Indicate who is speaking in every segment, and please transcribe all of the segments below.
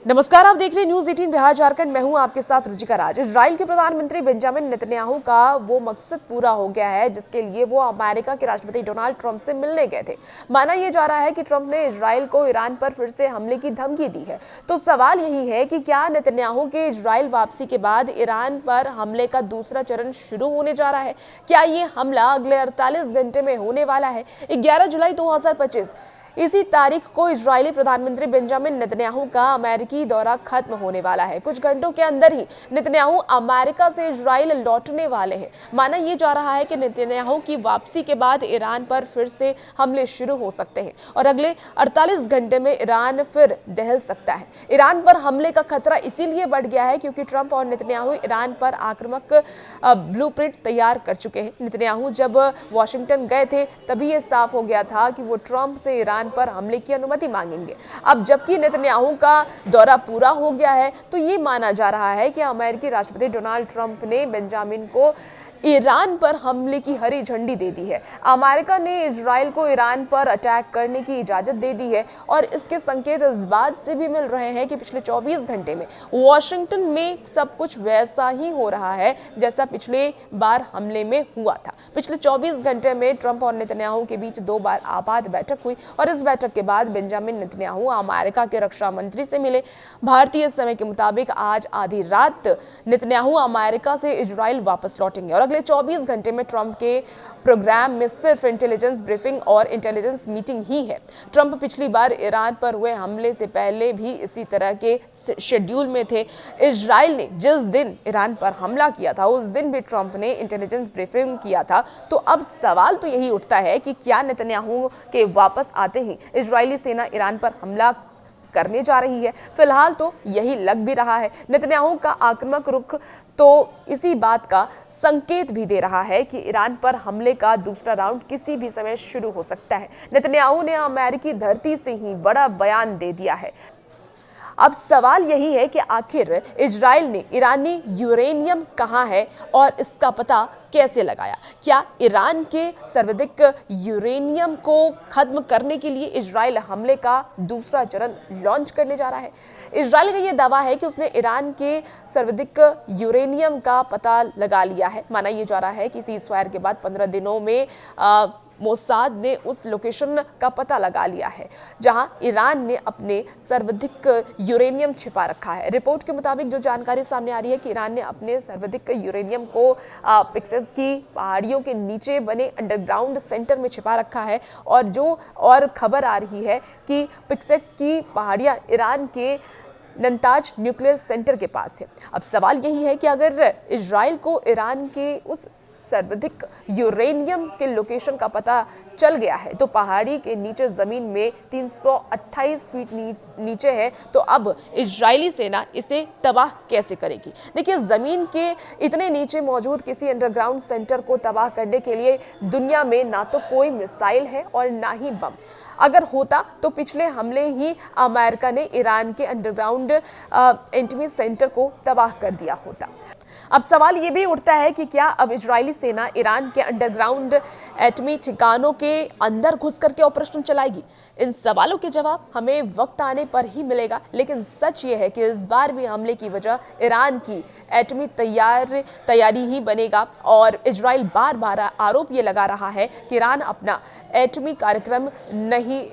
Speaker 1: नमस्कार, आप देख रहे हैं न्यूज 18 बिहार झारखंड। मैं हूं आपके साथ रुचिका राज। इजराइल के प्रधानमंत्री बेंजामिन नेतन्याहू का वो मकसद पूरा हो गया है जिसके लिए वो अमेरिका के राष्ट्रपति डोनाल्ड ट्रंप से मिलने गए थे। माना यह जा रहा है कि ट्रंप ने इजराइल को ईरान पर फिर से हमले की धमकी दी है। तो सवाल यही है कि क्या नेतन्याहू के इजराइल वापसी के बाद ईरान पर हमले का दूसरा चरण शुरू होने जा रहा है? क्या ये हमला अगले 48 घंटे में होने वाला है? 11 जुलाई 2025 इसी तारीख को इजरायली प्रधानमंत्री बेंजामिन नेतन्याहू का अमेरिकी दौरा खत्म होने वाला है। कुछ घंटों के अंदर ही नेतन्याहू अमेरिका से इजराइल लौटने वाले हैं। माना यह जा रहा है कि नेतन्याहू की वापसी के बाद ईरान पर फिर से हमले शुरू हो सकते हैं और अगले 48 घंटे में ईरान फिर दहल सकता है। ईरान पर हमले का खतरा इसीलिए बढ़ गया है क्योंकि ट्रंप और नेतन्याहू ईरान पर आक्रामक ब्लूप्रिंट तैयार कर चुके हैं। नेतन्याहू जब वॉशिंगटन गए थे तभी यह साफ हो गया था कि वो ट्रंप से ईरान पर हमले की अनुमति मांगेंगे। अब जबकि नेतन्याहू का दौरा पूरा हो गया है तो ये माना जा रहा है कि अमेरिकी राष्ट्रपति डोनाल्ड ट्रंप ने बेंजामिन को ईरान पर हमले की हरी झंडी दे दी है। अमेरिका ने इजराइल को ईरान पर अटैक करने की इजाजत दे दी है और इसके संकेत इस बात से भी मिल रहे हैं कि पिछले 24 घंटे में वॉशिंगटन में सब कुछ वैसा ही हो रहा है जैसा पिछले बार हमले में हुआ था। पिछले 24 घंटे में ट्रंप और नेतन्याहू के बीच 2 बार आपात बैठक हुई और इस बैठक के बाद बेंजामिन नेतन्याहू अमेरिका के रक्षा मंत्री से मिले। भारतीय समय के मुताबिक आज आधी रात नेतन्याहू अमेरिका से इजराइल वापस लौटेंगे और अगले 24 घंटे में ट्रंप के प्रोग्राम में सिर्फ इंटेलिजेंस ब्रीफिंग और इंटेलिजेंस मीटिंग ही है। ट्रंप पिछली बार ईरान पर हुए हमले से पहले भी इसी तरह के शेड्यूल में थे। इजराइल ने जिस दिन ईरान पर हमला किया था उस दिन भी ट्रंप ने इंटेलिजेंस ब्रीफिंग किया था। तो अब सवाल तो यही उठता है कि क्या नेतन्याहू के वापस आते ही इजरायली सेना ईरान पर हमला करने जा रही है? फिलहाल तो यही लग भी रहा है। नेतन्याहू का आक्रामक रुख तो इसी बात का संकेत भी दे रहा है कि ईरान पर हमले का दूसरा राउंड किसी भी समय शुरू हो सकता है। नेतन्याहू ने अमेरिकी धरती से ही बड़ा बयान दे दिया है। अब सवाल यही है कि आखिर इजराइल ने ईरानी यूरेनियम कहाँ है और इसका पता कैसे लगाया? क्या ईरान के सर्वाधिक यूरेनियम को खत्म करने के लिए इजराइल हमले का दूसरा चरण लॉन्च करने जा रहा है? इजराइल का यह दावा है कि उसने ईरान के सर्वाधिक यूरेनियम का पता लगा लिया है। माना यह जा रहा है कि सीज़फायर के बाद 15 दिनों में मोसाद ने उस लोकेशन का पता लगा लिया है जहां ईरान ने अपने सर्वाधिक यूरेनियम छिपा रखा है। रिपोर्ट के मुताबिक जो जानकारी सामने आ रही है कि ईरान ने अपने सर्वाधिक यूरेनियम को पिक्सेस की पहाड़ियों के नीचे बने अंडरग्राउंड सेंटर में छिपा रखा है और खबर आ रही है कि पिक्सेस की पहाड़ियां ईरान के नंताज न्यूक्लियर सेंटर के पास है। अब सवाल यही है कि अगर इजराइल को ईरान के उस सर्वाधिक यूरेनियम के लोकेशन का पता चल गया है तो पहाड़ी के नीचे जमीन में 328 फीट नीचे है तो अब इजरायली सेना इसे तबाह कैसे करेगी? देखिए, जमीन के इतने नीचे मौजूद किसी अंडरग्राउंड सेंटर को तबाह करने के लिए दुनिया में ना तो कोई मिसाइल है और ना ही बम। अगर होता तो पिछले हमले ही अमेरिका ने ईरान के अंडरग्राउंड एटमी सेंटर को तबाह कर दिया होता। अब सवाल ये भी उठता है कि क्या अब इजरायली सेना ईरान के अंडरग्राउंड एटमी ठिकानों के अंदर घुस करके ऑपरेशन चलाएगी? इन सवालों के जवाब हमें वक्त आने पर ही मिलेगा। लेकिन सच ये है कि इस बार भी हमले की वजह ईरान की एटमी तैयारी ही बनेगा और इजराइल बार बार आरोप ये लगा रहा है कि ईरान अपना एटमी कार्यक्रम नहीं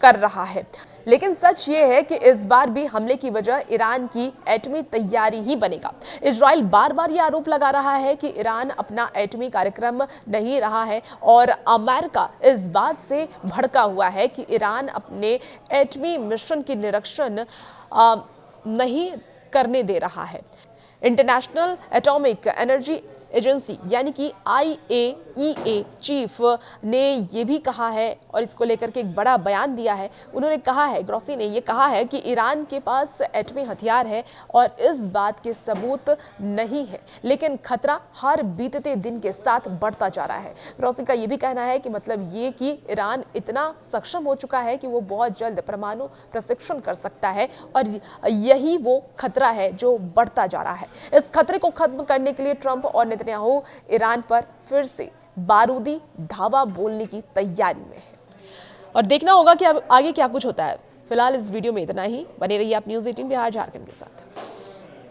Speaker 1: कर रहा है। लेकिन सच ये है कि इस बार भी हमले की वजह ईरान की एटमी तैयारी ही बनेगा। इजराइल बार बार ये आरोप लगा रहा है कि ईरान अपना एटमी कार्यक्रम नहीं रहा है और अमेरिका इस बात से भड़का हुआ है कि ईरान अपने एटमी मिशन की निरीक्षण नहीं करने दे रहा है। इंटरनेशनल एटॉमिक एनर्जी एजेंसी यानी कि IAEA चीफ ने ये भी कहा है और इसको लेकर के एक बड़ा बयान दिया है। उन्होंने कहा है, ग्रोसी ने ये कहा है कि ईरान के पास एटमी हथियार है और इस बात के सबूत नहीं है, लेकिन खतरा हर बीतते दिन के साथ बढ़ता जा रहा है। ग्रोसी का ये भी कहना है कि मतलब ये कि ईरान इतना सक्षम हो चुका है कि वो बहुत जल्द परमाणु प्रशिक्षण कर सकता है और यही वो खतरा है जो बढ़ता जा रहा है। इस खतरे को खत्म करने के लिए ट्रंप और नेतन्याहू ईरान पर फिर से बारूदी धावा बोलने की तैयारी में है और देखना होगा कि अब आगे क्या कुछ होता है। फिलहाल इस वीडियो में इतना ही। बने रहिए आप न्यूज़ 18 बिहार झारखंड के साथ।